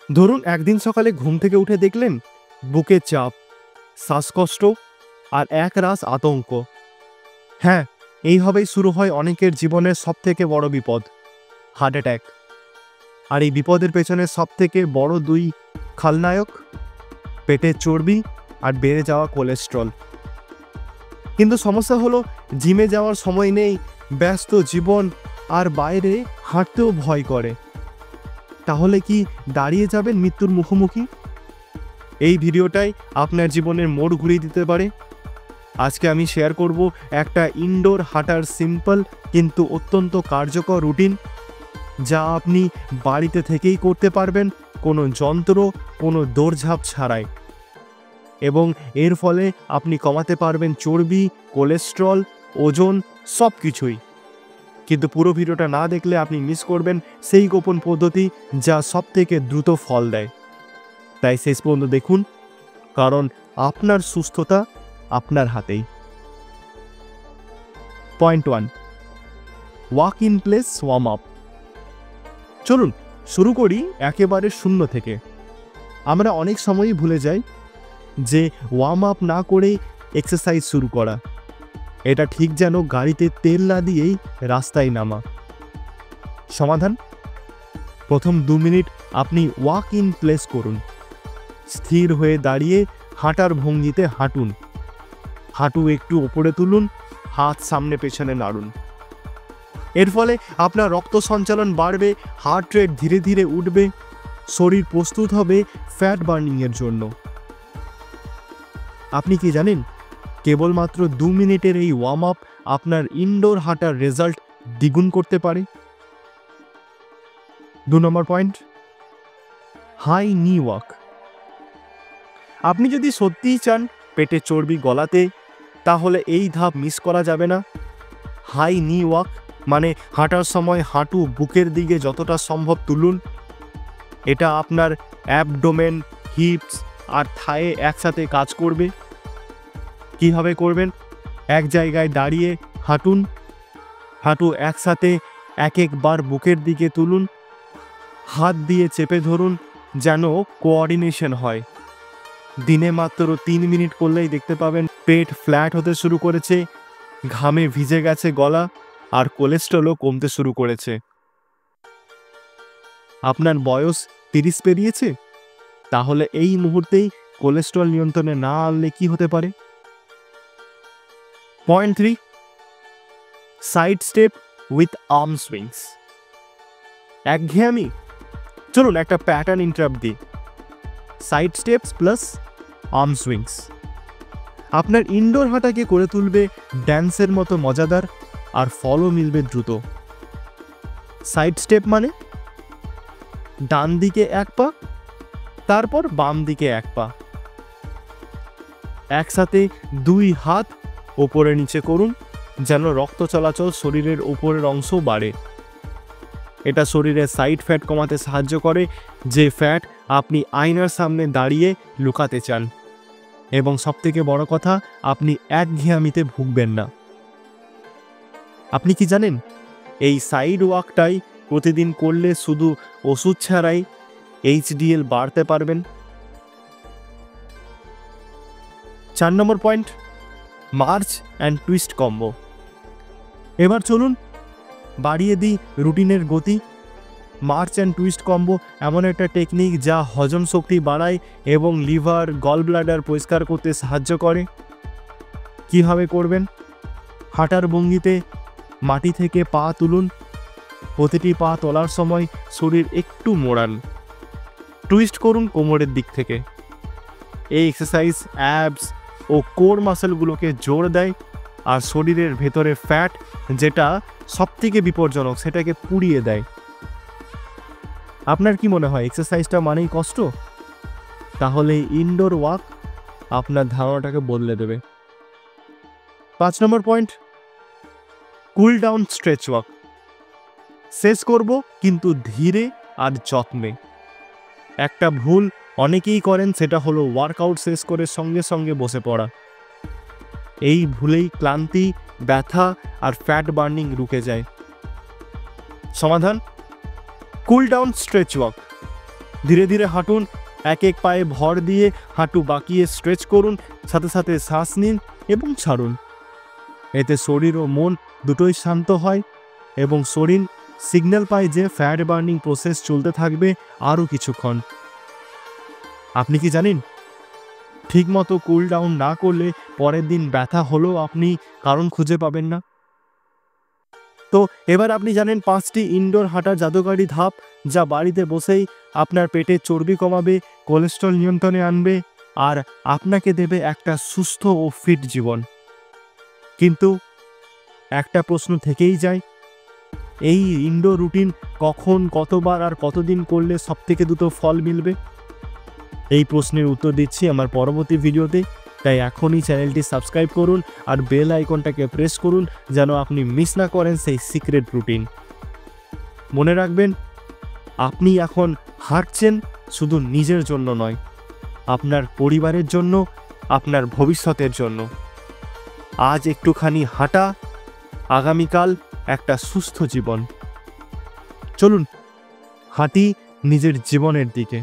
ধরুন একদিন সকালে ঘুম থেকে উঠে দেখলেন বুকে চাপ, শ্বাসকষ্ট আর একরাশ আতঙ্ক। হ্যাঁ, এইভাবেই শুরু হয় অনেকের জীবনের সবথেকে বড় বিপদ, হার্ট অ্যাটাক। আর এই বিপদের পেছনে সবথেকে বড় দুই খলনায়ক, পেটের চর্বি আর বেড়ে যাওয়া কোলেস্ট্রল। কিন্তু সমস্যা হলো জিমে যাওয়ার সময় নেই, ব্যস্ত জীবন, আর বাইরে হাঁটতেও ভয় করে। তাহলে কি দাঁড়িয়ে যাবেন মৃত্যুর মুখোমুখি? এই ভিডিওটাই আপনার জীবনের মোড় ঘুরিয়ে দিতে পারে। আজকে আমি শেয়ার করব একটা ইনডোর হাঁটার সিম্পল কিন্তু অত্যন্ত কার্যকর রুটিন, যা আপনি বাড়িতে থেকেই করতে পারবেন, কোনো যন্ত্র, কোনো দৌড়ঝাঁপ ছাড়াই। এবং এর ফলে আপনি কমাতে পারবেন চর্বি, কোলেস্ট্রল, ওজন, সব কিছুই। কিন্তু পুরো ভিডিওটা না দেখলে আপনি মিস করবেন সেই গোপন পদ্ধতি যা সবথেকে দ্রুত ফল দেয়। তাই শেষ পর্যন্ত দেখুন, কারণ আপনার সুস্থতা আপনার হাতেই। Point 1, walk in place warm up. চলুন শুরু করি একেবারে শূন্য থেকে। আমরা অনেক সময়ই ভুলে যাই যে ওয়ার্ম আপ না করেই এক্সারসাইজ শুরু করা। এটা ঠিক যেন গাড়িতে তেল না দিয়েই রাস্তায় নামা। সমাধান: প্রথম 2 মিনিট আপনি ওয়াক ইন প্লেস করুন। স্থির হয়ে দাঁড়িয়ে হাঁটার ভঙ্গিতে হাঁটুন। হাঁটু একটু ওপরে তুলুন, হাত সামনে পেছনে নাড়ুন। এর ফলে আপনার রক্ত সঞ্চালন বাড়বে, হার্ট রেট ধীরে ধীরে উঠবে, শরীর প্রস্তুত হবে ফ্যাট বার্নিংয়ের জন্য। আপনি কি জানেন, কেবলমাত্র 2 মিনিটের এই ওয়ার্ম আপ আপনার ইনডোর হাঁটার রেজাল্ট দ্বিগুণ করতে পারে। 2 নম্বর পয়েন্ট, হাই নি ওয়াক। আপনি যদি সত্যিই চান পেটে চর্বি গলাতে, তাহলে এই ধাপ মিস করা যাবে না। হাই নি ওয়াক মানে হাঁটার সময় হাঁটু বুকের দিকে যতটা সম্ভব তুলুন। এটা আপনার অ্যাবডোমেন, হিপস আর থায়ে একসাথে কাজ করবে। কীভাবে করবেন? এক জায়গায় দাঁড়িয়ে হাঁটুন, হাঁটু একসাথে এক একবার বুকের দিকে তুলুন, হাত দিয়ে চেপে ধরুন যেন কোঅর্ডিনেশন হয়। দিনে মাত্র 3 মিনিট করলেই দেখতে পাবেন পেট ফ্ল্যাট হতে শুরু করেছে, ঘামে ভিজে গেছে গলা, আর কোলেস্ট্রলও কমতে শুরু করেছে। আপনার বয়স 30 পেরিয়েছে? তাহলে এই মুহূর্তেই কোলেস্ট্রল নিয়ন্ত্রণে না আনলে কি হতে পারে? Point 3, side step with arm swings. একঘেয়েমি? চলুন একটা প্যাটার্ন ইন্টারাপ্ট দিই। Side steps plus arm swings আপনার ইনডোর হাঁটাকে করে তুলবে ড্যান্সের মতো মজাদার, আর ফলও মিলবে দ্রুত। সাইড স্টেপ মানে ডান দিকে 1 পা, তারপর বাম দিকে 1 পা। একসাথে 2 হাত ওপরে নিচে করুন যেন রক্ত চলাচল শরীরের উপরের অংশ বাড়ে। এটা শরীরের সাইড ফ্যাট কমাতে সাহায্য করে, যে ফ্যাট আপনি আয়নার সামনে দাঁড়িয়ে লুকাতে চান। এবং সবথেকে বড় কথা, আপনি একঘেয়েমিতে ভুগবেন না। আপনি কি জানেন, এই সাইড ওয়াকটাই প্রতিদিন করলে শুধু ওষুধ ছাড়াই HDL বাড়তে পারবেন। 4 নম্বর point, march and twist combo. এবার চলুন বাড়িয়ে দিই রুটিনের গতি। মার্চ অ্যান্ড টুইস্ট কম্বো এমন একটা টেকনিক যা হজম শক্তি বাড়ায় এবং লিভার, গল ব্লাডার পরিষ্কার করতে সাহায্য করে। কীভাবে করবেন? হাঁটার ভঙ্গিতে মাটি থেকে পা তুলুন। প্রতিটি পা তোলার সময় শরীর একটু মোড়ান। টুইস্ট করুন কোমরের দিক থেকে। এই এক্সারসাইজ অ্যাবস ও কোর মাসেলগুলোকে জোর দেয়, আর শরীরের ভেতরে ফ্যাট, যেটা সবথেকে বিপজ্জনক, সেটাকে পুড়িয়ে দেয়। আপনার কি মনে হয় এক্সারসাইজটা মানেই কষ্ট? তাহলে ইনডোর ওয়াক আপনার ধারণাটাকে বদলে দেবে। 5 নম্বর point, cool down stretch walk. শেষ করব কিন্তু ধীরে আর যত্নে। একটা ভুল অনেকেই করেন, সেটা হলো ওয়ার্কআউট শেষ করে সঙ্গে সঙ্গে বসে পড়া। এই ভুলেই ক্লান্তি, ব্যথা আর ফ্যাট বার্নিং রুকে যায়। সমাধান: কুল ডাউন স্ট্রেচ ওয়াক। ধীরে ধীরে হাঁটুন, এক এক পায়ে ভর দিয়ে হাঁটু বাঁকিয়ে স্ট্রেচ করুন, সাথে সাথে শ্বাস নিন এবং ছাড়ুন। এতে শরীর ও মন দুটোই শান্ত হয় এবং শরীর সিগন্যাল পায় যে ফ্যাট বার্নিং প্রসেস চলতে থাকবে আরও কিছুক্ষণ। আপনি কি জানেন, ঠিকমতো কুল ডাউন না করলে পরের দিন ব্যথা হলেও আপনি কারণ খুঁজে পাবেন না। তো এবার আপনি জানেন 5টি ইনডোর হাঁটার জাদুকারী ধাপ, যা বাড়িতে বসেই আপনার পেটের চর্বি কমাবে, কোলেস্ট্রল নিয়ন্ত্রণে আনবে আর আপনাকে দেবে একটা সুস্থ ও ফিট জীবন। কিন্তু একটা প্রশ্ন থেকেই যায়, এই ইনডোর রুটিন কখন, কতবার আর কতদিন করলে সবথেকে দ্রুত ফল মিলবে? এই প্রশ্নের উত্তর দিচ্ছি আমার পরবর্তী ভিডিওতে। তাই এখনই চ্যানেলটি সাবস্ক্রাইব করুন আর বেল আইকনটাকে প্রেস করুন যেন আপনি মিস না করেন সেই সিক্রেট রুটিন। মনে রাখবেন, আপনি এখন হাঁটছেন শুধু নিজের জন্য নয়, আপনার পরিবারের জন্য, আপনার ভবিষ্যতের জন্য। আজ একটুখানি হাঁটা, আগামীকাল একটা সুস্থ জীবন। চলুন হাঁটি নিজের জীবনের দিকে।